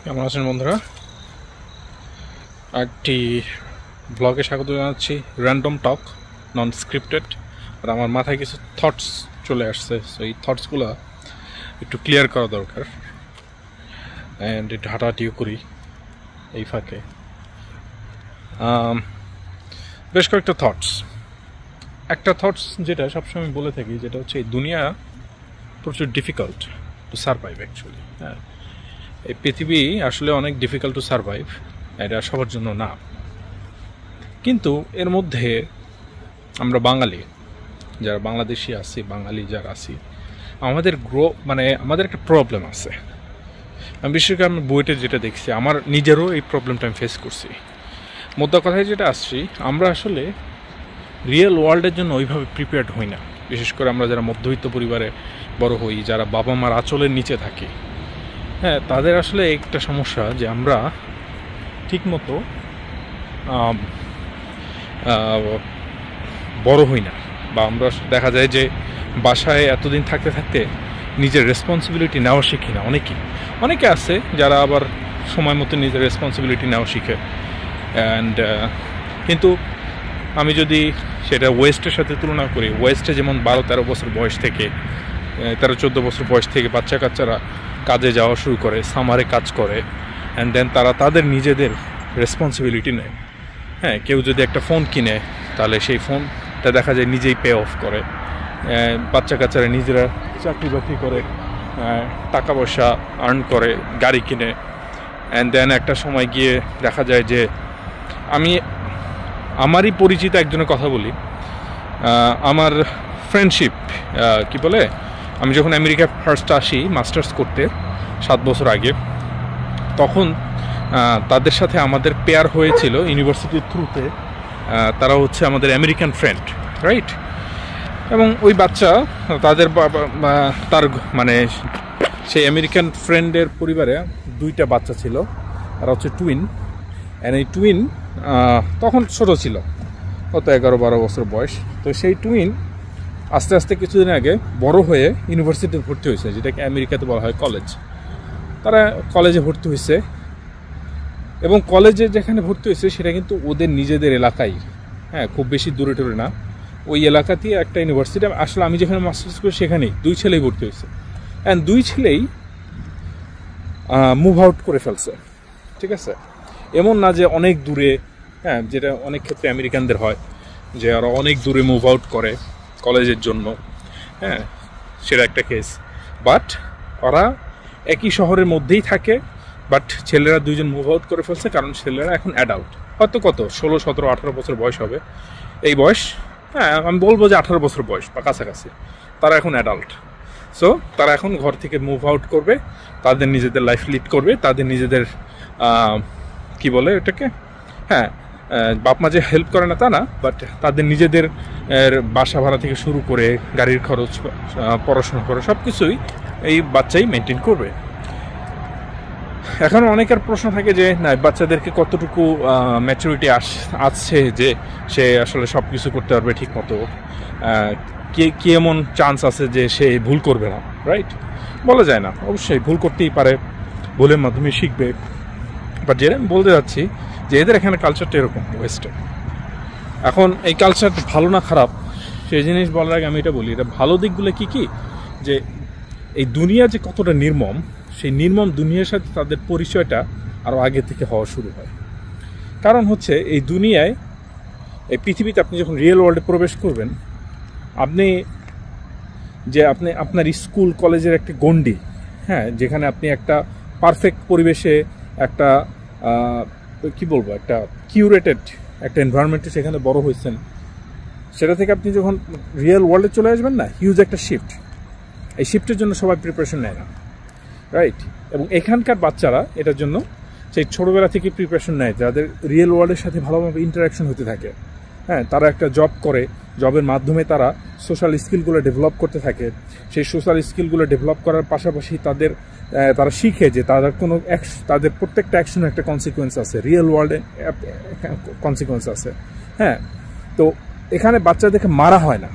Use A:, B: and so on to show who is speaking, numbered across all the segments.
A: কেমন আছেন বন্ধুরা? একটি ব্লগে স্বাগত জানাচ্ছি। র্যান্ডম টক, নন স্ক্রিপ্টেড। আর আমার মাথায় কিছু থটস চলে আসছে, সো এই থটসগুলো একটু ক্লিয়ার করা দরকার, অ্যান্ড একটু হাঁটাহাঁটিও করি এই ফাঁকে। বেশ কয়েকটা থটস। একটা থটস যেটা সবসময় বলে থাকি, যেটা হচ্ছে এই দুনিয়া প্রচুর ডিফিকাল্ট টু সারভাইভ অ্যাকচুয়ালি। হ্যাঁ, এই পৃথিবী আসলে অনেক ডিফিকাল্ট টু সারভাইভ, এটা সবার জন্য না। কিন্তু এর মধ্যে আমরা বাঙালি যারা বাংলাদেশি আছি, বাঙালি যারা আছি, আমাদের আমাদের একটা প্রবলেম আছে। আমি বিশেষ করে আমি বইটা যেটা দেখছি, আমার নিজেরও এই প্রবলেমটা আমি ফেস করছি। মোদ্দা কথায় যেটা আসছি, আমরা আসলে রিয়েল ওয়ার্ল্ডের জন্য ওইভাবে প্রিপেয়ার্ড হই না। বিশেষ করে আমরা যারা মধ্যবিত্ত পরিবারে বড় হই, যারা বাবা মার আঁচলের নিচে থাকি, হ্যাঁ, তাদের আসলে একটা সমস্যা যে আমরা ঠিকমতো বড় হই না, বা আমরা দেখা যায় যে বাসায় এতদিন থাকতে থাকতে নিজের রেসপন্সিবিলিটি নেওয়া শিখি না। অনেকে আছে যারা আবার সময় মতো নিজের রেসপন্সিবিলিটি নেওয়া শিখে। অ্যান্ড কিন্তু আমি যদি সেটা ওয়েস্টের সাথে তুলনা করি, ওয়েস্টে যেমন 12-13 বছর বয়স থেকে, 13-14 বছর বয়স থেকে বাচ্চা কাচ্চারা কাজে যাওয়া শুরু করে, সামারে কাজ করে, অ্যান্ড দেন তারা তাদের নিজেদের রেসপন্সিবিলিটি নেয়। হ্যাঁ, কেউ যদি একটা ফোন কিনে, তাহলে সেই ফোনটা দেখা যায় নিজেই পে অফ করে। বাচ্চা কাচ্চারা নিজেরা চাকরি বাকরি করে, টাকা পয়সা আর্ন করে, গাড়ি কিনে। অ্যান্ড দেন একটা সময় গিয়ে দেখা যায় যে, আমি আমারই পরিচিত একজনের কথা বলি। আমার ফ্রেন্ডশিপ কি বলে, আমি যখন আমেরিকা ফার্স্ট আসি মাস্টার্স করতে 7 বছর আগে, তখন তাদের সাথে আমাদের পেয়ার হয়েছিল ইউনিভার্সিটির থ্রুতে। তারা হচ্ছে আমাদের আমেরিকান ফ্রেন্ড, রাইট? এবং ওই বাচ্চা তার সেই আমেরিকান ফ্রেন্ডের পরিবারে 2টা বাচ্চা ছিল, তারা হচ্ছে টুইন। অ্যান্ড এই টুইন তখন ছোট ছিল, কত 11-12 বছর বয়স। তো সেই টুইন আস্তে আস্তে কিছুদিন আগে বড় হয়ে ইউনিভার্সিটিতে ভর্তি হয়েছে, যেটাকে আমেরিকাতে বলা হয় কলেজ। তারা কলেজে ভর্তি হয়েছে, এবং কলেজে যেখানে ভর্তি হয়েছে সেটা কিন্তু ওদের নিজেদের এলাকায়। হ্যাঁ, খুব বেশি দূরে টুরে না, ওই এলাকাতেই একটা ইউনিভার্সিটি। আসলে আমি যেখানে মাস্টার্স করি সেখানেই 2 ছেলেই ভর্তি হয়েছে। অ্যান্ড 2 ছেলেই মুভ আউট করে ফেলছে, ঠিক আছে? এমন না যে অনেক দূরে, হ্যাঁ, যেটা অনেক ক্ষেত্রে আমেরিকানদের হয় যে ওরা অনেক দূরে মুভ আউট করে কলেজের জন্য। হ্যাঁ, সেটা একটা কেস। বাট ওরা একই শহরের মধ্যেই থাকে, বাট ছেলেরা 2জন মুভ আউট করে ফেলছে, কারণ ছেলেরা এখন অ্যাডাল্ট। হয়তো কত 16, 17, 18 বছর বয়স হবে এই বয়স। হ্যাঁ, আমি বলবো যে 18 বছর বয়স বা কাছাকাছি। তারা এখন অ্যাডাল্ট। সো তারা এখন ঘর থেকে মুভ আউট করবে, তাদের নিজেদের লাইফ লিড করবে, তাদের নিজেদের কি বলে এটাকে, হ্যাঁ, বাপ মা যে হেল্প করে না তা না, বাট তাদের নিজেদের বাসা ভাড়া থেকে শুরু করে গাড়ির খরচ, পড়াশোনা খরচ, সব কিছুই এই বাচ্চাই মেনটেন করবে। এখন অনেকের প্রশ্ন থাকে যে না, বাচ্চাদেরকে কতটুকু ম্যাচুরিটি আসছে যে সে আসলে সব কিছু করতে পারবে ঠিক মতো, কি এমন চান্স আছে যে সে ভুল করবে না, রাইট? বলা যায় না, অবশ্যই ভুল করতেই পারে, ভুলের মাধ্যমে শিখবে। বাট যেটা আমি বলতে যাচ্ছি যে এদের এখানে কালচারটা এরকম ওয়েস্টে। এখন এই কালচারটা ভালো না খারাপ সেই জিনিস বলার আগে আমি এটা বলি, এটা ভালো দিকগুলো কি কি, যে এই দুনিয়া যে কতটা নির্মম, সেই নির্মম দুনিয়ার সাথে তাদের পরিচয়টা আরও আগে থেকে হওয়া শুরু হয়। কারণ হচ্ছে এই দুনিয়ায়, এই পৃথিবীতে আপনি যখন রিয়েল ওয়ার্ল্ডে প্রবেশ করবেন, আপনি আপনার স্কুল কলেজের একটা গণ্ডি, হ্যাঁ, যেখানে আপনি একটা পারফেক্ট পরিবেশে, একটা কি বলবো, একটা কিউরেটেড একটা এনভায়রনমেন্টে সেখানে বড় হয়েছেন, সেটা থেকে আপনি যখন রিয়েল ওয়ার্ল্ডে চলে আসবেন না, হিউজ একটা শিফট। এই শিফটের জন্য সবাই প্রিপারেশন নেয় না, রাইট? এবং এখানকার বাচ্চারা এটার জন্য সেই ছোটোবেলা থেকে প্রিপারেশন নেয়, যাদের রিয়েল ওয়ার্ল্ডের সাথে ভালোভাবে ইন্টারাকশন হতে থাকে। হ্যাঁ, তারা একটা জব করে, জবের মাধ্যমে তারা সোশ্যাল স্কিলগুলো ডেভেলপ করতে থাকে। সেই সোশ্যাল স্কিলগুলো ডেভেলপ করার পাশাপাশি তারা শিখে যে তাদের প্রত্যেকটা অ্যাকশনের একটা কনসিকুয়েন্স আছে, রিয়েল ওয়ার্ল্ডে কনসিকুয়েন্স আছে। হ্যাঁ, তো এখানে বাচ্চাদেরকে মারা হয় না,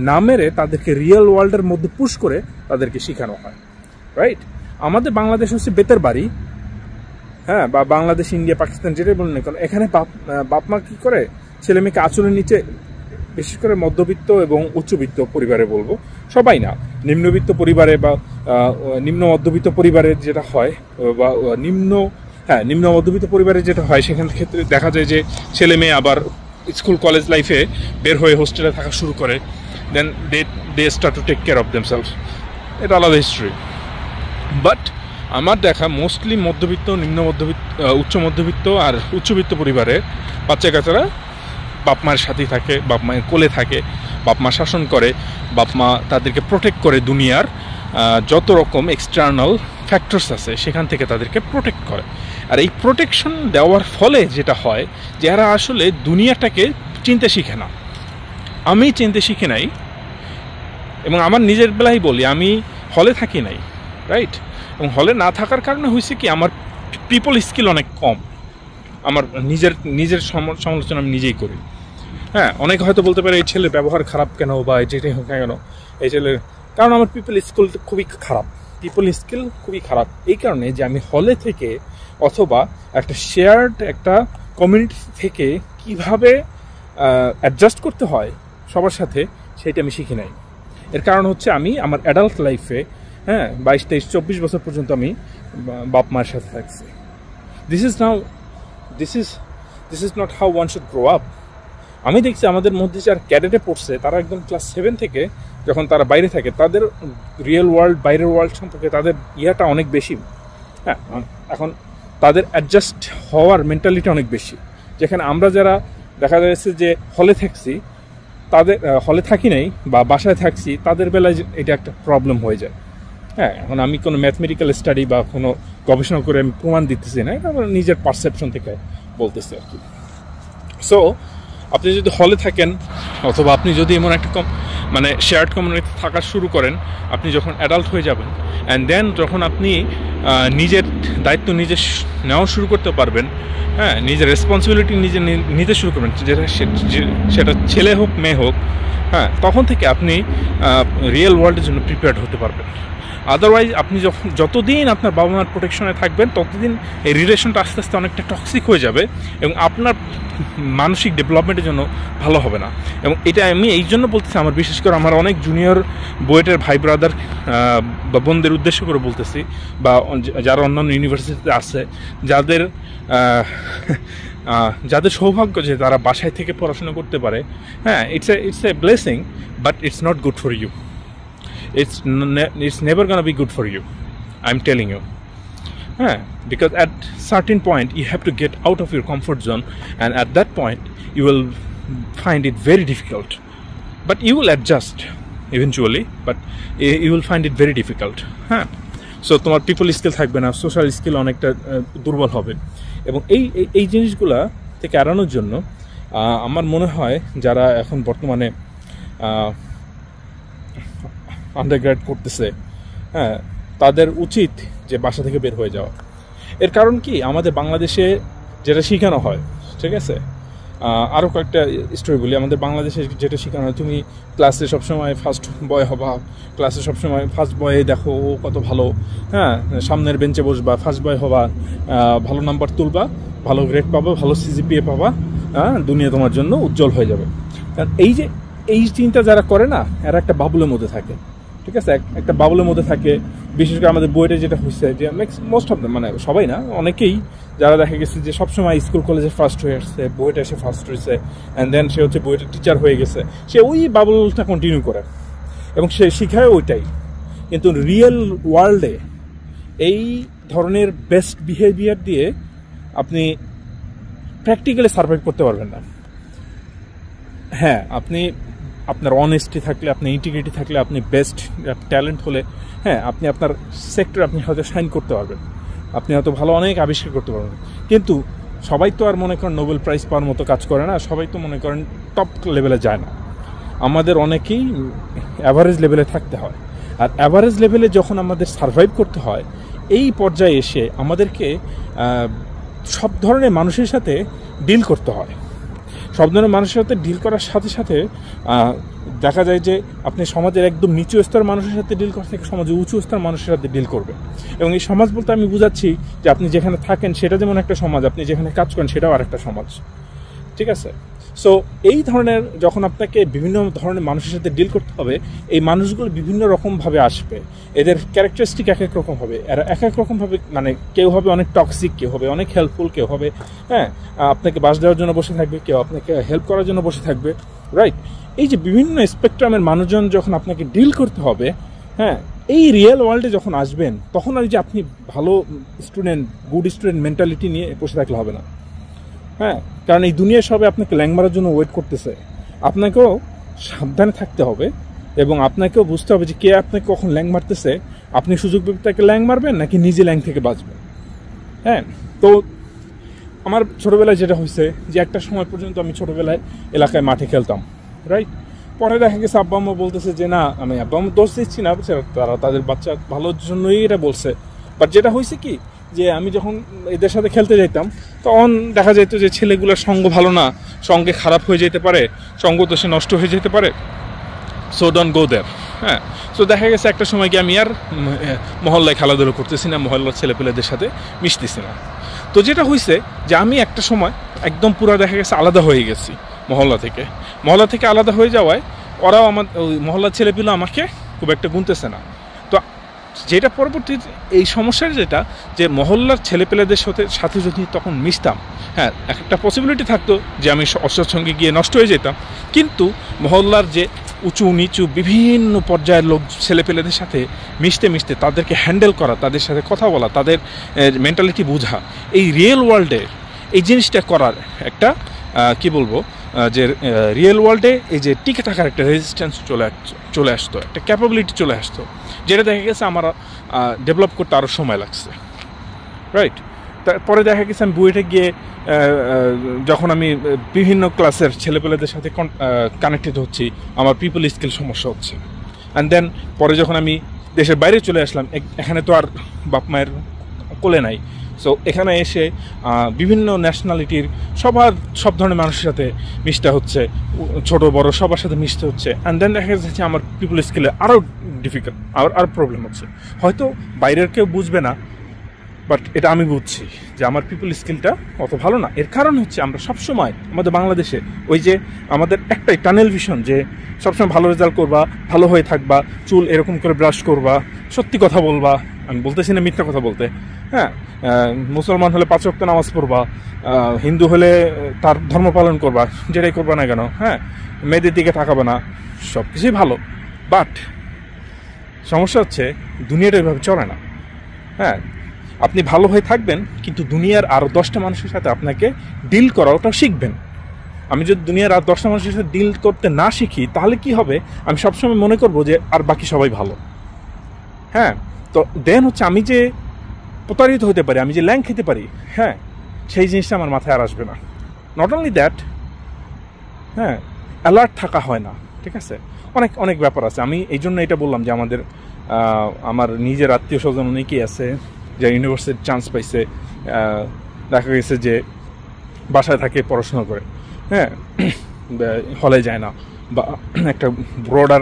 A: না মেরে তাদেরকে রিয়েল ওয়ার্ল্ডের মধ্যে পুশ করে তাদেরকে শেখানো হয়, রাইট? আমাদের বাংলাদেশ হচ্ছে বেতের বাড়ি, হ্যাঁ, বা বাংলাদেশ, ইন্ডিয়া, পাকিস্তান যেটাই বলুন না কারণ, এখানে বাপ মা কী করে ছেলে মেয়েকে আঁচলের নিচে, বিশেষ করে মধ্যবিত্ত এবং উচ্চবিত্ত পরিবারে বলবো, সবাই না, নিম্নবিত্ত পরিবারে বা নিম্ন মধ্যবিত্ত পরিবারে যেটা হয়, বা নিম্ন মধ্যবিত্ত পরিবারে যেটা হয়, সেখান ক্ষেত্রে দেখা যায় যে ছেলে মেয়ে আবার স্কুল কলেজ লাইফে বের হয়ে হোস্টেলে থাকা শুরু করে, then they start to take care of themselves. এটা আলাদা হিস্ট্রি। বাট আমার দেখা মোস্টলি মধ্যবিত্ত, নিম্ন মধ্যবিত্ত, উচ্চ মধ্যবিত্ত আর উচ্চবিত্ত পরিবারে বাচ্চা কাচ্চারা বাপ মায়ের সাথেই থাকে, বাপ মায়ের কোলে থাকে, বাপ মা শাসন করে, বাপ মা তাদেরকে প্রোটেক্ট করে, দুনিয়ার যত রকম এক্সটার্নাল ফ্যাক্টরস আছে সেখান থেকে তাদেরকে প্রোটেক্ট করে। আর এই প্রোটেকশন দেওয়ার ফলে যেটা হয়, যারা আসলে দুনিয়াটাকে চিনতে শিখে না। আমি চিনতে শিখে নাই, এবং আমার নিজের বেলায় বলি, আমি হলে থাকি নাই, রাইট? এবং হলে না থাকার কারণে হয়েছে কি, আমার পিপল স্কিল অনেক কম। আমার নিজের সমালোচনা আমি নিজেই করি। হ্যাঁ, অনেকে হয়তো বলতে পারে এই ছেলের ব্যবহার খারাপ কেন, বা যেটাই হোক না কেন এই ছেলের, কারণ আমার পিপল স্কিল খুবই খারাপ। এই কারণে যে আমি হলে থেকে অথবা একটা শেয়ার্ড একটা কমিউনিটি থেকে কিভাবে অ্যাডজাস্ট করতে হয় সবার সাথে, সেটা আমি শিখি নাই। এর কারণ হচ্ছে আমি আমার অ্যাডাল্ট লাইফে 22, 23, 24 বছর পর্যন্ত আমি বাপ মায়ের সাথে থাকছি। This is not how one should grow up. আমি দেখছি আমাদের মধ্যে যারা ক্যাডেটে পড়ছে, তারা একদম ক্লাস 7 থেকে যখন তারা বাইরে থাকে, তাদের রিয়েল ওয়ার্ল্ড, বাইরের ওয়ার্ল্ড সম্পর্কে তাদের ইয়াটা অনেক বেশি। হ্যাঁ, এখন তাদের অ্যাডজাস্ট হওয়ার মেন্টালিটি অনেক বেশি। যেখানে আমরা যারা দেখা যাচ্ছে যে হলে থাকছি, তাদের হলে থাকি নাই বা বাসায় থাকছি, তাদের বেলায় এটা একটা প্রবলেম হয়ে যায়। হ্যাঁ, এখন আমি কোনো ম্যাথমেটিক্যাল স্টাডি বা কোনো গবেষণা করে আমি প্রমাণ দিতেছি না, এটা আমার নিজের পারসেপশন থেকে বলতেছি আর কি। সো আপনি যদি হলে থাকেন, অথবা আপনি যদি এমন একটা শেয়ার্ড কমিউনিটি থাকা শুরু করেন, আপনি যখন অ্যাডাল্ট হয়ে যাবেন, অ্যান্ড দেন যখন আপনি নিজের দায়িত্ব নিজে নেওয়া শুরু করতে পারবেন, হ্যাঁ, নিজের রেসপন্সিবিলিটি নিতে শুরু করবেন, সেটা ছেলে হোক মেয়ে হোক, হ্যাঁ, তখন থেকে আপনি রিয়েল ওয়ার্ল্ডের জন্য প্রিপেয়ার্ড হতে পারবেন। আদারওয়াইজ আপনি যতদিন আপনার বাবা মার প্রোটেকশনে থাকবেন, ততদিন এই রিলেশনটা আস্তে আস্তে অনেকটা টক্সিক হয়ে যাবে, এবং আপনার মানসিক ডেভেলপমেন্টের জন্য ভালো হবে না। এবং এটা আমি এই জন্য বলতেছি, আমার বিশেষ করে আমার অনেক জুনিয়র বুয়েটের ভাই ব্রাদার বা বোনদের উদ্দেশ্য করে বলতেছি, বা যারা অন্যান্য ইউনিভার্সিটিতে আছে, যাদের সৌভাগ্য যে তারা বাসায় থেকে পড়াশোনা করতে পারে, হ্যাঁ, it's a blessing, but it's not good for you. It's never gonna be good for you, I'm telling you. Because at certain point you have to get out of your comfort zone, and at that point you will find it very difficult, but you will adjust eventually, but you will find it very difficult. So তোমার people skill থাকবে না, social skill অনেকটা দুর্বল হবে, এবং এই জিনিসগুলা থেকে এড়ানোর জন্য আমার মনে হয় যারা এখন বর্তমানে আন্ডারগ্রেড করতেছে, হ্যাঁ, তাদের উচিত যে বাসা থেকে বের হয়ে যাওয়া। এর কারণ কি, আমাদের বাংলাদেশে যেটা শেখানো হয়, ঠিক আছে, আরও কয়েকটা স্টোরি বলি। আমাদের বাংলাদেশে যেটা শেখানো হয়, তুমি ক্লাসে সবসময় ফার্স্ট বয় হবা, ক্লাসে সবসময় ফার্স্ট বয়ে দেখো ও কত ভালো, হ্যাঁ, সামনের বেঞ্চে বসবা, ফার্স্ট বয় হবা, ভালো নাম্বার তুলবা, ভালো গ্রেড পাবা, ভালো সিজিপিএ পাবা, হ্যাঁ, দুনিয়া তোমার জন্য উজ্জ্বল হয়ে যাবে। কারণ এই চিন্তা যারা করে না, এরা একটা বাবুলের মধ্যে থাকে, ঠিক আছে, একটা বাবুলের মধ্যে থাকে। বিশেষ করে আমাদের বইটা যেটা হচ্ছে যে মোস্ট অফ দ্য, সবাই না, অনেকেই যারা দেখা গেছে যে সবসময় স্কুল কলেজে ফার্স্ট হয়ে আসছে, বইটা এসে ফার্স্ট হয়েছে, অ্যান্ড দেন সে হচ্ছে বইটা টিচার হয়ে গেছে, সে ওই বাবুলটা কন্টিনিউ করে এবং সে শিখায় ওইটাই। কিন্তু রিয়েল ওয়ার্ল্ডে এই ধরনের বেস্ট বিহেভিয়ার দিয়ে আপনি প্র্যাকটিক্যালি সার্ভাইভ করতে পারবেন না। হ্যাঁ, আপনি আপনার অনেস্টি থাকলে, আপনার ইন্টিগ্রিটি থাকলে, আপনি বেস্ট ট্যালেন্ট হলে, হ্যাঁ, আপনি আপনার সেক্টরে আপনি হয়তো শাইন করতে পারবেন, আপনি হয়তো ভালো অনেক আবিষ্কার করতে পারবেন। কিন্তু সবাই তো আর মনে করেন নোবেল প্রাইজ পাওয়ার মতো কাজ করে না, সবাই তো মনে করেন টপ লেভেলে যায় না। আমাদের অনেকেই অ্যাভারেজ লেভেলে থাকতে হয়, আর অ্যাভারেজ লেভেলে যখন আমাদের সার্ভাইভ করতে হয়, এই পর্যায়ে এসে আমাদেরকে সব ধরনের মানুষের সাথে ডিল করতে হয়। সব ধরনের মানুষের সাথে ডিল করার সাথে সাথে দেখা যায় যে আপনি সমাজের একদম নিচু স্তর মানুষের সাথে ডিল করা থেকে সমাজের উঁচু স্তর মানুষের সাথে ডিল করবে। এবং এই সমাজ বলতে আমি বুঝাচ্ছি যে আপনি যেখানে থাকেন সেটা যেমন একটা সমাজ, আপনি যেখানে কাজ করেন সেটাও আরেকটা সমাজ, ঠিক আছে? সো এই ধরনের যখন আপনাকে বিভিন্ন ধরনের মানুষের সাথে ডিল করতে হবে, এই মানুষগুলো বিভিন্ন রকমভাবে আসবে, এদের ক্যারেক্টারিস্টিক এক এক রকম হবে, এরা এক এক রকমভাবে, মানে কেউ হবে অনেক টক্সিক, কেউ হবে অনেক হেল্পফুল, কেউ হবে আপনাকে বাস দেওয়ার জন্য বসে থাকবে, কেউ আপনাকে হেল্প করার জন্য বসে থাকবে, রাইট? এই যে বিভিন্ন স্পেকট্রামের মানুষজন যখন আপনাকে ডিল করতে হবে, এই রিয়েল ওয়ার্ল্ডে যখন আসবেন তখন আর যে আপনি ভালো স্টুডেন্ট, গুড স্টুডেন্ট মেন্টালিটি নিয়ে বসে থাকলে হবে না। কারণ এই দুনিয়া সবে আপনাকে ল্যাং মারার জন্য ওয়েট করতেছে। আপনাকেও সাবধানে থাকতে হবে এবং আপনাকেও বুঝতে হবে যে কে আপনাকে কখন ল্যাং মারতেছে। আপনি সুযোগ পেলে তাকে ল্যাং মারবেন নাকি নিজে ল্যাং থেকে বাঁচবেন। তো আমার ছোটোবেলায় যেটা হয়েছে যে একটা সময় পর্যন্ত আমি ছোটোবেলায় এলাকায় মাঠে খেলতাম, রাইট? পরে দেখা গেছে আব্বা আম্মা বলতেছে যে না, আমি আব্বা আম্মা দোষ দিচ্ছি না, তারা তাদের বাচ্চা ভালোর জন্যই এটা বলছে। বাট যেটা হয়েছে কি, যে আমি যখন এদের সাথে খেলতে যাইতাম তখন দেখা যেত যে ছেলেগুলোর সঙ্গ ভালো না, সঙ্গে খারাপ হয়ে যেতে পারে, সঙ্গ দোষে নষ্ট হয়ে যেতে পারে, সো ডোন্ট গো দেয়ার। সো দেখা গেছে একটা সময় কি আমি আর মহল্লায় খেলাধুলো করতেছি না, মহল্লার ছেলেপেলেদের সাথে মিশতেছি না। তো যেটা হয়েছে যে আমি একটা সময় একদম পুরো দেখা গেছে আলাদা হয়ে গেছি মহল্লা থেকে আলাদা হয়ে যাওয়ায় ওরাও আমার ওই মহল্লার ছেলেপেলে আমাকে খুব একটা গুনতেছে না। তো যেটা পরবর্তী এই সমস্যার যেটা, যে মহল্লার ছেলেপেলেদের সাথে যদি তখন মিশতাম, একটা পসিবিলিটি থাকতো যে আমি অসৎ সঙ্গে গিয়ে নষ্ট হয়ে যেতাম। কিন্তু মহল্লার যে উঁচু নিচু বিভিন্ন পর্যায়ের লোক ছেলেপেলেদের সাথে মিশতে তাদেরকে হ্যান্ডেল করা, তাদের সাথে কথা বলা, তাদের মেন্টালিটি বোঝা, এই রিয়েল ওয়ার্ল্ডে এই জিনিসটা করার একটা কি বলবো, যে রিয়েল ওয়ার্ল্ডে এই যে টিকে থাকার একটা রেজিস্ট্যান্স চলে আসতো, একটা ক্যাপাবিলিটি চলে আসতো, যেটা দেখা গেছে আমার ডেভেলপ করতে আরও সময় লাগছে, রাইট? তারপরে দেখা গেছে আমি বুয়েটে গিয়ে যখন আমি বিভিন্ন ক্লাসের ছেলেপেলেদের সাথে কানেক্টেড হচ্ছি, আমার পিপল স্কিল সমস্যা হচ্ছে। অ্যান্ড দেন পরে যখন আমি দেশের বাইরে চলে আসলাম, এখানে তো আর বাপ মায়ের কোলে নাই, সো এখানে এসে বিভিন্ন ন্যাশনালিটির সব ধরনের মানুষের সাথে মিশতে হচ্ছে, ছোট বড় সবার সাথে মিশতে হচ্ছে। অ্যান্ড দেন দেখা যাচ্ছে আমার পিপল স্কিলে আরও ডিফিকাল্ট, আরও প্রবলেম হচ্ছে। হয়তো বাইরের কেউ বুঝবে না, বাট এটা আমি বুঝছি যে আমার পিপল স্কিলটা অত ভালো না। এর কারণ হচ্ছে আমরা সবসময় আমাদের বাংলাদেশে ওই যে আমাদের একটাই টানেল ভিশন, যে সবসময় ভালো রেজাল্ট করবা, ভালো হয়ে থাকবা, চুল এরকম করে ব্রাশ করবা, সত্যি কথা বলবা, আমি বলতেছি না মিথ্যা কথা বলতে, মুসলমান হলে 5 ওয়াক্ত নামাজ পড়বা, হিন্দু হলে তার ধর্ম পালন করবা, যেটাই করবা না কেন, মেয়েদের দিকে তাকাবে না, সব কিছুই ভালো। বাট সমস্যা হচ্ছে দুনিয়াটা এভাবে চলে না। আপনি ভালো হয়ে থাকবেন, কিন্তু দুনিয়ার আরও 10টা মানুষের সাথে আপনাকে ডিল করা ওটাও শিখবেন। আমি যদি দুনিয়ার আর 10টা মানুষের সাথে ডিল করতে না শিখি, তাহলে কি হবে, আমি সবসময় মনে করবো যে আর বাকি সবাই ভালো। তো দেন হচ্ছে আমি যে প্রতারিত হতে পারি, আমি যে ল্যাং খেতে পারি, সেই জিনিসটা আমার মাথায় আর আসবে না। নট অনলি দ্যাট, অ্যালার্ট থাকা হয় না, ঠিক আছে? অনেক ব্যাপার আছে। আমি এই জন্য এটা বললাম যে আমার নিজের আত্মীয় স্বজন অনেকেই আছে যে ইউনিভার্সিটির চান্স পাইছে, দেখা গেছে যে বাসায় থাকে, পড়াশোনা করে, হলে যায় না, বা একটা ব্রডার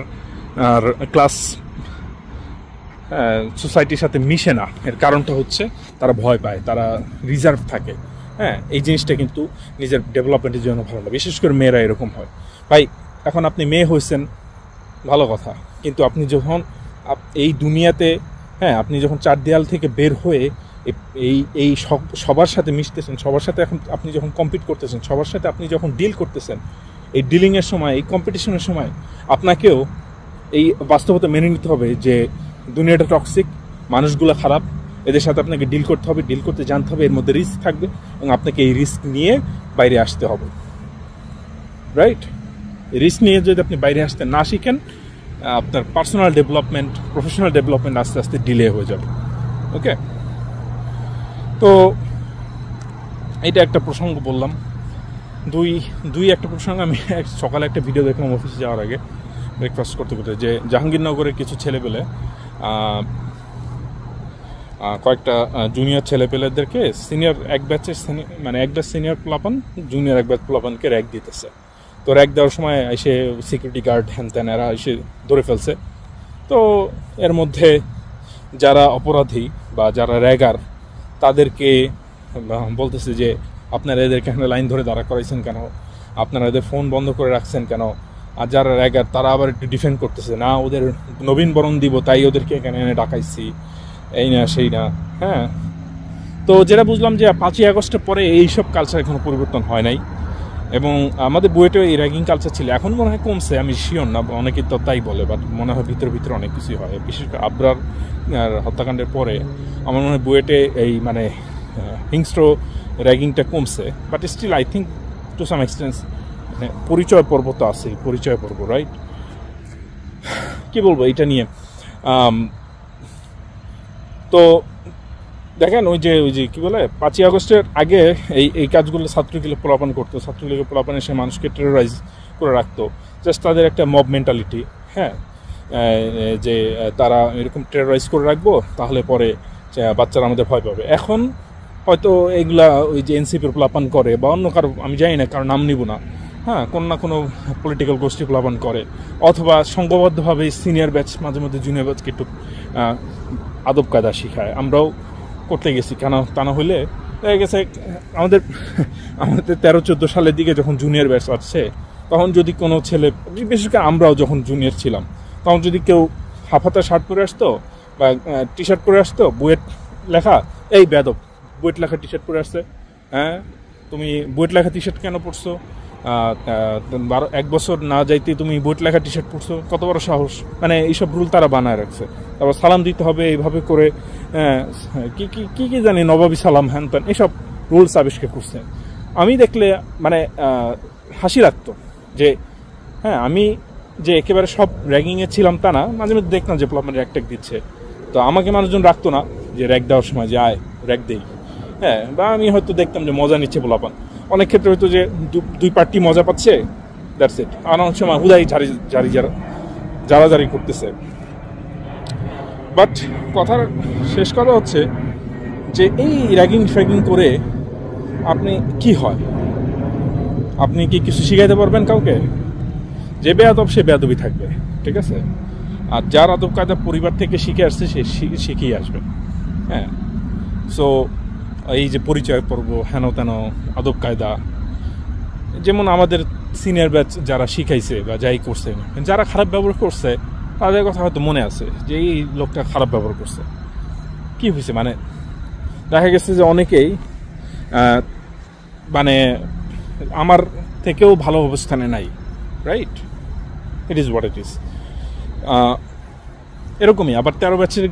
A: ক্লাস সোসাইটির সাথে মিশে না। এর কারণটা হচ্ছে তারা ভয় পায়, তারা রিজার্ভ থাকে। এই জিনিসটা কিন্তু নিজের ডেভেলপমেন্টের জন্য ভালো না, বিশেষ করে মেয়েরা এরকম হয়। ভাই, এখন আপনি মেয়ে হয়েছেন ভালো কথা, কিন্তু আপনি যখন এই দুনিয়াতে আপনি যখন 4 দেয়াল থেকে বের হয়ে এই সবার সাথে মিশতেছেন, সবার সাথে এখন আপনি যখন কম্পিট করতেছেন, সবার সাথে আপনি যখন ডিল করতেছেন, এই ডিলিংয়ের সময়, এই কম্পিটিশনের সময় আপনাকেও এই বাস্তবতা মেনে নিতে হবে যে দুনিয়াটা টক্সিক, মানুষগুলো খারাপ, এদের সাথে আপনাকে ডিল করতে হবে, ডিল করতে জানতে হবে, এর মধ্যে রিস্ক থাকবে এবং আপনাকে এই রিস্ক নিয়ে বাইরে আসতে হবে, রাইট? রিস্ক নিয়ে যদি আপনি বাইরে আসতে না শিখেন, আপনার পার্সোনাল ডেভেলপমেন্ট, প্রফেশনাল ডেভেলপমেন্ট আস্তে আস্তে ডিলে হয়ে যাবে। ওকে, তো এটা একটা প্রসঙ্গ বললাম। দুই একটা প্রসঙ্গ, আমি সকালে একটা ভিডিও দেখলাম অফিসে যাওয়ার আগে ব্রেকফাস্ট করতে যে জাহাঙ্গীরনগরের কিছু ছেলেপেলে কয়েকটা জুনিয়র ছেলেপেলেদেরকে সিনিয়র এক ব্যাচের মানে এক ব্যাচ সিনিয়র প্লাপান জুনিয়র এক ব্যাচ প্লাপানকে র্যাক দিতেছে। তো র্যাক দেওয়ার সময় এসে সিকিউরিটি গার্ড হ্যান ত্যান এরা এসে ধরে ফেলছে। তো এর মধ্যে যারা অপরাধী বা যারা র্যাগার তাদেরকে বলতেছে যে আপনারা এদেরকে এখানে লাইন ধরে দাঁড়া করাইছেন কেন, আপনারা এদের ফোন বন্ধ করে রাখছেন কেন। আর যারা র্যাগার তারা আবার একটু ডিফেন্ড করতেছে, না ওদের নবীন বরণ দিব তাই ওদেরকে এখানে এনে ডাকাইছি, এই না সেই না। হ্যাঁ, তো যেটা বুঝলাম যে 5ই আগস্টের পরে এইসব কালচার এখনো পরিবর্তন হয় নাই, এবং আমাদের বুয়েটেও এই র্যাগিং কালচার ছিল, এখন মনে হয় কমছে, আমি শিওর না, অনেকে তো তাই বলে, বাট মনে হয় ভিতরে ভিতরে অনেক কিছুই হয়। বিশেষ করে আবরার হত্যাকাণ্ডের পরে আমার মনে হয় বুয়েটে এই মানে হিংস্র র্যাগিংটা কমছে, but still I think to some extents পরিচয় পর্ব তো আছে, পরিচয় পর্ব, রাইট? কি বলবো এটা নিয়ে? তো দেখেন ওই যে কি বলে 5ই আগস্টের আগে এই কাজগুলো ছাত্রলীগের পোলাপান করতো, ছাত্রলীগের পোলাপান এসে মানুষকে টেরোরাইজ করে রাখতো, জাস্ট তাদের একটা মব মেন্টালিটি। হ্যাঁ, যে তারা এরকম টেরোরাইজ করে রাখবো তাহলে পরে বাচ্চারা আমাদের ভয় পাবে। এখন হয়তো এগুলা ওই যে এনসিপির পোলাপান করে বা অন্য কারো, আমি জানি না, কারো নাম নিব না, হ্যাঁ, কোনো না কোনো পলিটিক্যাল গোষ্ঠী পোলাপান করে, অথবা সংঘবদ্ধভাবে সিনিয়র ব্যাচ মাঝে মধ্যে জুনিয়র ব্যাচকে একটু আদব কায়দা শিখায়। আমরাও করতে গেছি, কেন তা না হইলে দেখা গেছে আমাদের 13-14 সালের দিকে যখন জুনিয়র ব্যাচ আসছে, তখন যদি কোনো ছেলে, বিশেষ করে আমরাও যখন জুনিয়র ছিলাম, তখন যদি কেউ হাফহাতা শার্ট পরে আসতো বা টি শার্ট পরে আসতো, বুয়েট লেখা, এই বেয়াদব বুয়েট লেখা টি শার্ট পরে আসছে, হ্যাঁ তুমি বুয়েট লেখা টি শার্ট কেন পরছো, 1 বছর না যাইতে তুমি বুয়েট লেখা টি শার্ট পরছো, কত বড় সাহস। মানে এইসব রুল তারা বানায় রাখছে। তারপর সালাম দিতে হবে এইভাবে করে, কি কি কি কি জানি নবাবী সালাম হ্যান ত্যান, এইসব রুলস আবিষ্কার করছে। আমি দেখলে মানে হাসি লাগতো যে হ্যাঁ, আমি যে একেবারে সব র্যাগিংয়ে ছিলাম তা না, মাঝে মধ্যে দেখতাম যে প্লাপান র্যাক ট্যাক দিচ্ছে, তো আমাকে মানুষজন রাখতো না যে র্যাক দেওয়ার সময় যে আয় র্যাক দেই, হ্যাঁ, বা আমি হয়তো দেখতাম যে মজা নিচ্ছে প্লাপান। অনেক ক্ষেত্রে হয়তো যে দুই পার্টি মজা পাচ্ছে, দ্যাটস ইট। আর অনেক সময় হুদাই জারি করতেছে। বাট কথার শেষ কথা হচ্ছে যে এই র্যাগিং ফ্যাগিং করে আপনি কি হয়? আপনি কি কিছু শিখাইতে পারবেন কাউকে? যে বেয়াদব সে বেয়াদবই থাকবে, ঠিক আছে? আর যার আদব কায়দা পরিবার থেকে শিখে আসছে সে শিখিয়ে আসবে। হ্যাঁ, সো এই যে পরিচয় পর্ব, হেন তেন আদব কায়দা, যেমন আমাদের সিনিয়র ব্যাচ যারা শিখাইছে বা যাই করছে, যারা খারাপ ব্যবহার করছে তাদের কথা হয়তো মনে আছে যে এই লোকটা খারাপ ব্যবহার করছে, কি হয়েছে, মানে দেখা গেছে যে অনেকেই মানে আমার থেকেও ভালো অবস্থানে নাই, right? It is what it is. এরকমই আবার 13 ব্যাচের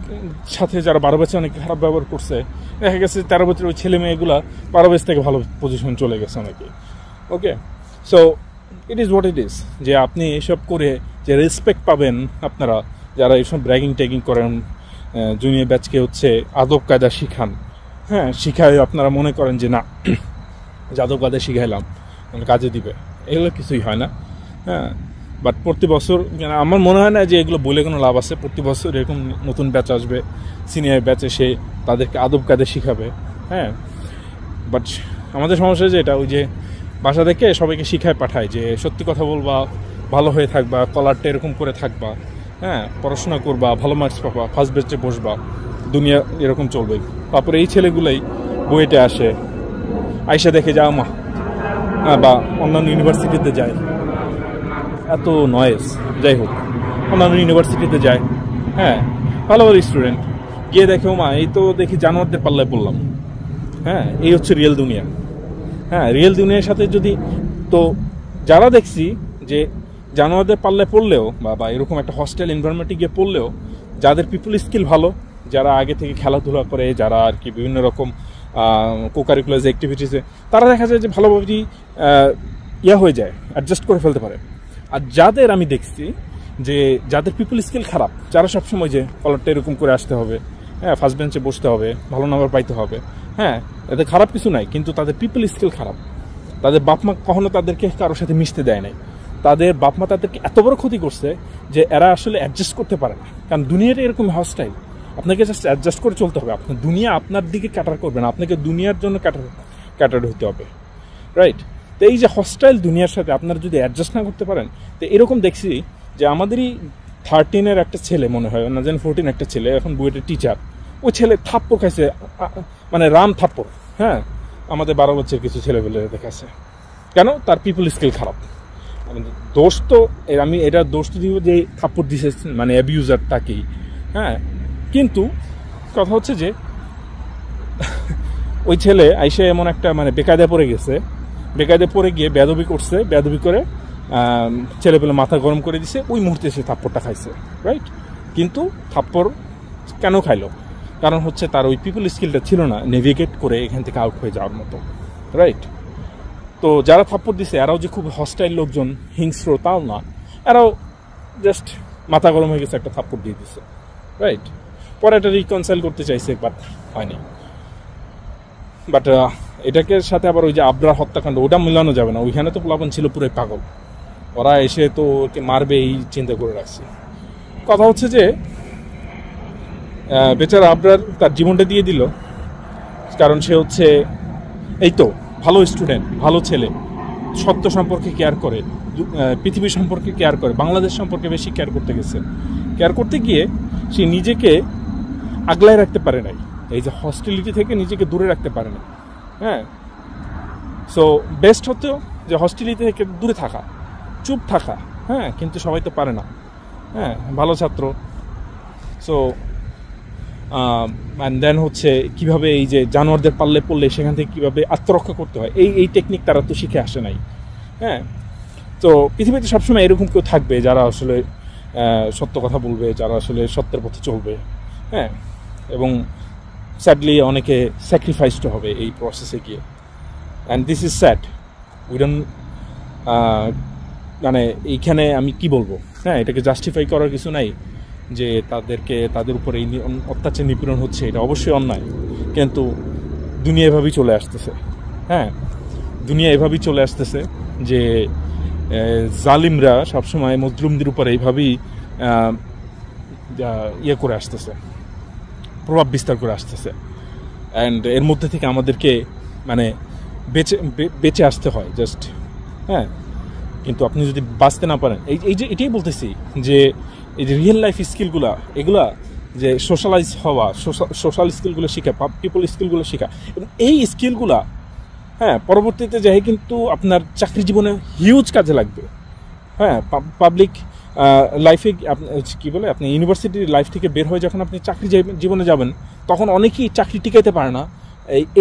A: সাথে যারা 12 ব্যাচে অনেকে খারাপ ব্যবহার করছে, দেখা গেছে 13 ব্যাচের ওই ছেলে মেয়েগুলা 12 ব্যাচ থেকে ভালো পজিশন চলে গেছে অনেকে। Okay, so it is what it is, যে আপনি এসব করে যে রেসপেক্ট পাবেন আপনারা যারা এইসব ব্র্যাগিং ট্যাগিং করেন, জুনিয়র ব্যাচকে হচ্ছে আদব কায়দা শিখান, হ্যাঁ, শিখায় আপনারা মনে করেন যে না আদব কায়দা শিখাইলাম কাজে দিবে, এগুলো কিছুই হয় না। হ্যাঁ, বাট প্রতি বছর আমার মনে হয় না যে এগুলো বলে কোনো লাভ আছে। প্রতি বছর এরকম নতুন ব্যাচ আসবে, সিনিয়র ব্যাচ এসে তাদেরকে আদব কায়দা শিখাবে। হ্যাঁ, বাট আমাদের সমস্যা যে এটা, ওই যে বাসা থেকে সবাইকে শিখায় পাঠায় যে সত্যি কথা বলবা, ভালো হয়ে থাকবা, কলারটা এরকম করে থাকবা, হ্যাঁ, পড়াশোনা করবা, ভালো মার্কস পাবা, ফার্স্ট বেঞ্চে বসবা, দুনিয়া এরকম চলবে। তারপরে এই ছেলেগুলোই বুয়েটে আসে, আইসা দেখে যা মা বা অন্যান্য ইউনিভার্সিটিতে যায়, এত নয়েজ, যাই হোক অন্যান্য ইউনিভার্সিটিতে যায়, হ্যাঁ, ভালো ভালো স্টুডেন্ট গিয়ে দেখে মা এই তো দেখি জানোয়ারদের পাল্লায় পড়লাম। হ্যাঁ, এই হচ্ছে রিয়েল দুনিয়া। হ্যাঁ, রিয়েল দুনিয়ার সাথে যদি, তো যারা দেখছি যে জানোয়ারদের পাল্লায় পড়লেও বা এরকম একটা হস্টেল এনভায়রনমেন্টে গিয়ে পড়লেও যাদের পিপল স্কিল ভালো, যারা আগে থেকে খেলাধুলা করে, যারা আর কি বিভিন্ন রকম কোকারিকুলার অ্যাক্টিভিটিসে, তারা দেখা যায় যে ভালোভাবেই হয়ে যায়, অ্যাডজাস্ট করে ফেলতে পারে। আর যাদের আমি দেখছি যে যাদের পিপল স্কিল খারাপ, যারা সবসময় যে কলারটা এরকম করে আসতে হবে, হ্যাঁ, ফার্স্ট বেঞ্চে বসতে হবে, ভালো নাম্বার পাইতে হবে, হ্যাঁ, এতে খারাপ কিছু নাই, কিন্তু তাদের পিপল স্কিল খারাপ। তাদের বাপমা কখনো তাদেরকে কারোর সাথে মিশতে দেয় নাই, তাদের বাপমা তাদেরকে এত বড় ক্ষতি করছে যে এরা আসলে অ্যাডজাস্ট করতে পারে না, কারণ দুনিয়াটা এরকম হস্টাইল। আপনাকে জাস্ট অ্যাডজাস্ট করে চলতে হবে। আপনার দুনিয়া আপনার দিকে ক্যাটার করবে না, আপনাকে দুনিয়ার জন্য ক্যাটার হতে হবে, রাইট? তো এই যে হস্টাইল দুনিয়ার সাথে আপনারা যদি অ্যাডজাস্ট না করতে পারেন, তো এরকম দেখছি যে আমাদেরই 13 একটা ছেলে মনে হয় না যেন 14 একটা ছেলে এখন বুয়েটের টিচার, ওই ছেলে থাপ্পড় খাইছে, মানে রাম থাপ্পড়, হ্যাঁ, আমাদের 12 বছর কিছু ছেলেপেলে দেখাচ্ছে। কেন? তার পিপল স্কিল খারাপ। দোষ তো আমি এটা দোষ তো দিব যে থাপ্পড় দিছে মানে অ্যাবিউজার তাকেই, হ্যাঁ, কিন্তু কথা হচ্ছে যে ওই ছেলে আইসে এমন একটা মানে বেকায়দা পড়ে গেছে, বেকায়দা পড়ে গিয়ে বেয়াদবি করছে, বেয়াদবি করে ছেলেপেলে মাথা গরম করে দিছে, ওই মুহূর্তে সে থাপ্পড়টা খাইছে, রাইট? কিন্তু থাপ্পড় কেন খাইলো? কারণ হচ্ছে তার ওই পিপল স্কিলটা ছিল না নেভিগেট করে এখান থেকে আউট হয়ে যাওয়ার মতো, রাইট? তো যারা থাপ্পড় দিছে এরাও যে খুব হস্টাইল লোকজন, হিংস্র তাও না, এরাও জাস্ট মাথা গরম হয়ে গেছে, একটা থাপ্পড় দিয়ে দিছে, রাইট? পরে এটা রিকনসাইল করতে চাইছে, বাট হয়নি। বাট এটাকে সাথে আবার ওই যে আবরার হত্যাকাণ্ড, ওটা মিলানো যাবে না। ওইখানে তো পোলাপন ছিল পুরোই পাগল, ওরা এসে তো ওকে মারবে এই চিন্তা করে রাখছে। কথা হচ্ছে যে বেচারা আবরার তার জীবনটা দিয়ে দিল, কারণ সে হচ্ছে এই তো ভালো স্টুডেন্ট, ভালো ছেলে, সত্য সম্পর্কে কেয়ার করে, পৃথিবী সম্পর্কে কেয়ার করে, বাংলাদেশ সম্পর্কে বেশি কেয়ার করতে গেছে। কেয়ার করতে গিয়ে সে নিজেকে আগলায় রাখতে পারে নাই, এই যে হস্টিলিটি থেকে নিজেকে দূরে রাখতে পারে না, হ্যাঁ। সো বেস্ট হতো যে হস্টিলিটি থেকে দূরে থাকা, চুপ থাকা, হ্যাঁ, কিন্তু সবাই তো পারে না, হ্যাঁ, ভালো ছাত্র। সো অ্যান্ড দেন হচ্ছে কীভাবে এই যে জানোয়ারদের পাল্লে পড়লে সেখান থেকে কীভাবে আত্মরক্ষা করতে হয়, এই টেকনিক তারা তো শিখে আসে নাই, হ্যাঁ। তো পৃথিবীতে সবসময় এরকম কেউ থাকবে যারা আসলে সত্য কথা বলবে, যারা আসলে সত্যের পথে চলবে, হ্যাঁ, এবং স্যাডলি অনেকে স্যাক্রিফাইসড হবে এই প্রসেসে গিয়ে। And this is sad, we don't, মানে এইখানে আমি কি বলবো, হ্যাঁ, এটাকে জাস্টিফাই করার কিছু নাই যে তাদের উপরে এই অত্যাচার নিপীড়ন হচ্ছে, এটা অবশ্যই অন্যায়, কিন্তু দুনিয়া এভাবেই চলে আসতেছে, হ্যাঁ, দুনিয়া এভাবেই চলে আসতেছে যে জালিমরা সবসময় মজলুমদের উপরে এইভাবেই ইয়ে করে আসতেছে, প্রভাব বিস্তার করে আসতেছে। অ্যান্ড এর মধ্যে থেকে আমাদেরকে মানে বেঁচে আসতে হয় জাস্ট, হ্যাঁ। কিন্তু আপনি যদি বাঁচতে না পারেন, এই যে এটাই বলতেছি যে এই যে রিয়েল লাইফ স্কিলগুলা, এগুলা যে সোশ্যালাইজ হওয়া, সোশ্যাল স্কিলগুলো শেখা, পিপল স্কিলগুলো শেখা, এবং এই স্কিলগুলা, হ্যাঁ, পরবর্তীতে যাই কিন্তু আপনার চাকরি জীবনে হিউজ কাজে লাগবে, হ্যাঁ। পাবলিক লাইফে কী বলে, আপনি ইউনিভার্সিটির লাইফ থেকে বের হয়ে যখন আপনি চাকরি জীবনে যাবেন, তখন অনেকেই চাকরি টিকাইতে পারে না,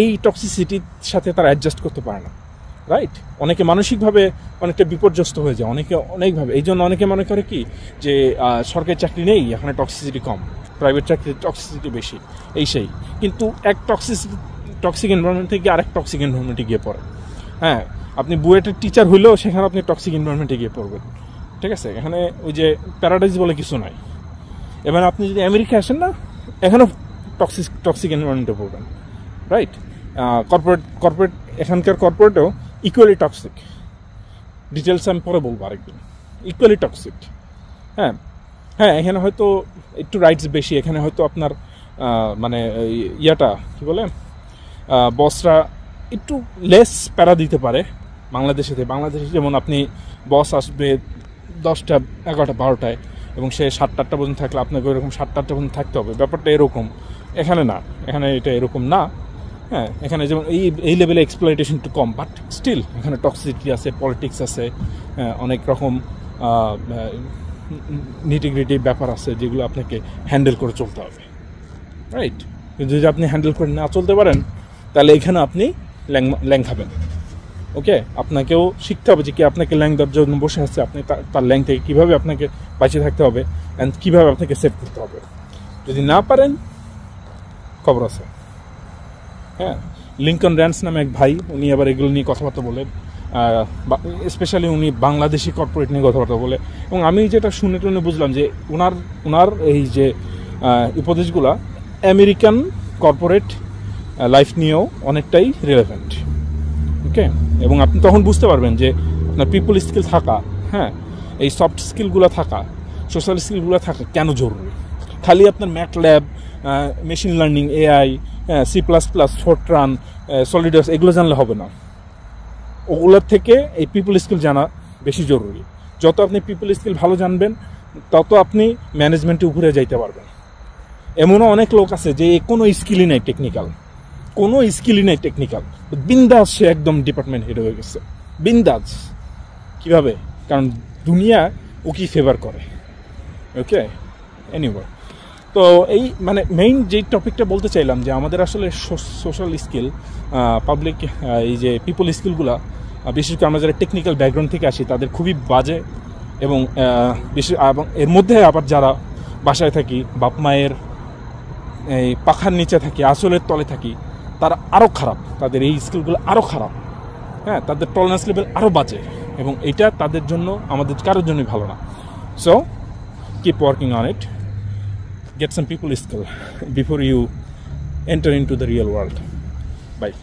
A: এই টক্সিসিটির সাথে তারা অ্যাডজাস্ট করতে পারে না, রাইট? অনেকে মানসিকভাবে অনেকটা বিপর্যস্ত হয়ে যায়, অনেকভাবে। এই জন্য অনেকে মনে করে কি যে সরকারি চাকরি নেই, এখানে টক্সিসিটি কম, প্রাইভেট চাকরির টক্সিসিটি বেশি, এই সেই। কিন্তু এক টক্সিক এনভায়রনমেন্ট থেকে আরেক টক্সিক এনভায়রনমেন্টে গিয়ে পড়ে, হ্যাঁ। আপনি বুয়েটের টিচার হইলেও সেখানে আপনি টক্সিক এনভায়রনমেন্টে গিয়ে পড়বেন, ঠিক আছে? এখানে ওই যে প্যারাডাইজ বলে কিছু নাই। এবার আপনি যদি আমেরিকা আসেন না, এখানেও টক্সিক এনভায়রনমেন্টে পড়বেন, রাইট? কর্পোরেট এখানকার কর্পোরেটেও ইকুয়ালি টক্সিক, ডিটেলস আমি পরে বলবো আরেকদিন, ইকুয়ালি টক্সিক, হ্যাঁ। হ্যাঁ, এখানে হয়তো একটু রাইটস বেশি, এখানে হয়তো আপনার মানে ইয়াটা কী বলে, বসরা একটু লেস প্যারা দিতে পারে বাংলাদেশে যেমন আপনি বস আসবে 10টা 11টা 12টায় এবং সে 7টা পর্যন্ত থাকলে আপনাকে ওইরকম 7টা পর্যন্ত থাকতে হবে, ব্যাপারটা এরকম। এখানে না, এখানে এটা এরকম না, হ্যাঁ। এখানে যেমন এই লেভেলে এক্সপ্লয়টেশন একটু কম, বাট স্টিল এখানে টক্সিসিটি আছে, পলিটিক্স আছে, অনেক রকম নিটিগ্রিটি ব্যাপার আছে যেগুলো আপনাকে হ্যান্ডেল করে চলতে হবে, রাইট? কিন্তু যদি আপনি হ্যান্ডেল করে না চলতে পারেন, তাহলে এখানে আপনি ল্যাং খাবেন, ওকে? আপনাকেও শিখতে হবে যে কি আপনাকে ল্যাং দেওয়ার জন্য বসে আসছে, আপনি তার ল্যাং থেকে কীভাবে আপনাকে বাঁচিয়ে থাকতে হবে অ্যান্ড কীভাবে আপনাকে সেভ করতে হবে। যদি না পারেন, খবর আছে, হ্যাঁ। লিঙ্কন র্যান্স নামে এক ভাই, উনি আবার এগুলো নিয়ে কথাবার্তা বলেন, স্পেশালি উনি বাংলাদেশি কর্পোরেট নিয়ে কথাবার্তা বলে, এবং আমি যেটা শুনে বুঝলাম যে ওনার এই যে উপদেশগুলা আমেরিকান কর্পোরেট লাইফ নিয়েও অনেকটাই রিলেভেন্ট, ওকে? এবং আপনি তখন বুঝতে পারবেন যে আপনার পিপল স্কিল থাকা, হ্যাঁ, এই সফট স্কিলগুলো থাকা, সোশ্যাল স্কিলগুলো থাকা কেন জরুরি, খালি আপনার MATLAB, machine learning, AI, C++, Fortran, সলিডার্স এগুলো জানলে হবে না। ওগুলোর থেকে এই পিপল স্কিল জানা বেশি জরুরি। যত আপনি পিপল স্কিল ভালো জানবেন তত আপনি ম্যানেজমেন্টে উপরে যাইতে পারবেন। এমনও অনেক লোক আছে যে কোনো স্কিলই নাই টেকনিক্যাল, কোনো স্কিলই নাই টেকনিক্যাল, বিন্দাস সে একদম ডিপার্টমেন্ট হেড হয়ে গেছে, বিন্দাস। কীভাবে? কারণ দুনিয়া ওকে ফেভার করে। ওকে, এনিওয়ে, তো এই মানে মেইন যে টপিকটা বলতে চাইলাম যে আমাদের আসলে সোশ্যাল স্কিল, পাবলিক এই যে পিপল স্কিলগুলো, বিশেষ করে আমরা যারা টেকনিক্যাল ব্যাকগ্রাউন্ড থেকে আসি তাদের খুবই বাজে। এবং বিশেষ এর মধ্যে আবার যারা বাসায় থাকি, বাপ মায়ের এই পাখার নিচে থাকি, আসলের তলে থাকি, তারা আরও খারাপ, তাদের এই স্কিলগুলো আরও খারাপ। হ্যাঁ, তাদের টলারেন্স লেভেল আরও বাজে, এবং এটা তাদের জন্য, আমাদের কারোর জন্যই ভালো না। So keep working on it, get some people skill before you enter into the real world. Bye.